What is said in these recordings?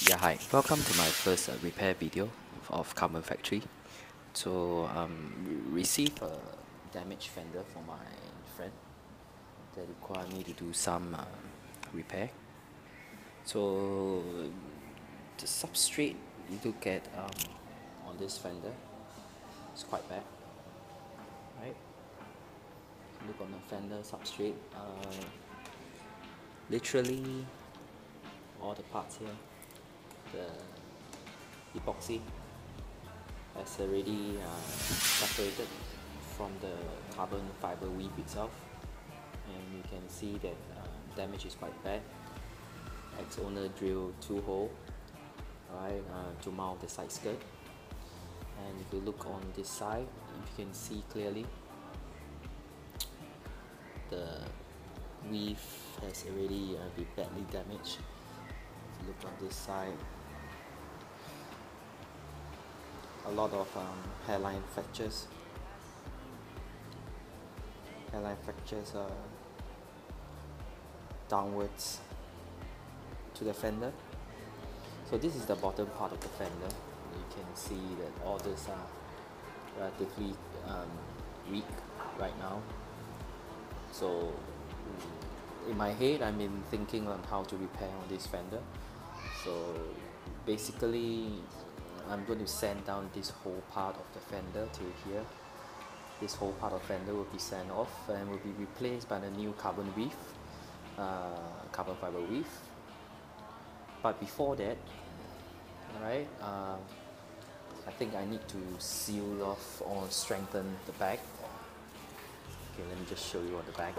Yeah, hi. Welcome to my first repair video of Carbon Factory. So, received a damaged fender from my friend that required me to do some repair. So, the substrate you look at on this fender is quite bad, right? Look on the fender substrate. Literally, all the parts here, the epoxy has already separated from the carbon fiber weave itself, and you can see that damage is quite bad. Ex-owner drilled 2 holes, right, to mount the side skirt, and if you look on this side, you can see clearly the weave has already been badly damaged. If you look on this side, a lot of hairline fractures downwards to the fender. So this is the bottom part of the fender. You can see that all this are relatively weak right now. So in my head, I've been thinking on how to repair on this fender. So basically, I'm going to sand down this whole part of the fender till here. This whole part of fender will be sand off and will be replaced by the new carbon weave, carbon fiber weave. But before that, alright, I think I need to seal off or strengthen the back. Okay, let me just show you on the back.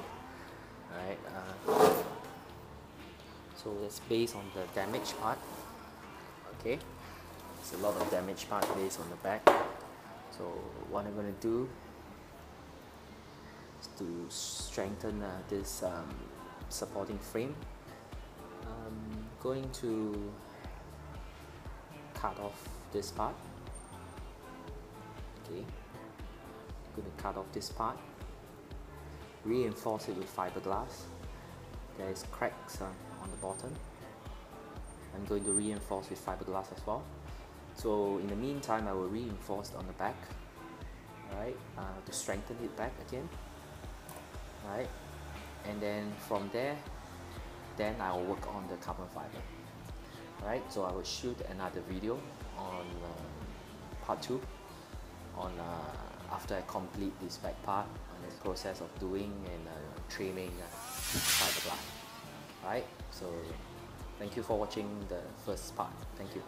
Alright, so that's based on the damaged part. Okay, there's a lot of damaged part based on the back. So what I'm going to do is to strengthen this supporting frame. I'm going to cut off this part. Okay, I'm going to cut off this part, reinforce it with fiberglass. There is cracks on the bottom. I'm going to reinforce with fiberglass as well. So in the meantime, I will reinforce on the back, right, to strengthen it back again, right, and then from there, then I will work on the carbon fiber, right. So I will shoot another video on part 2 on after I complete this back part, on the process of doing and trimming fiberglass, right. So thank you for watching the first part. Thank you.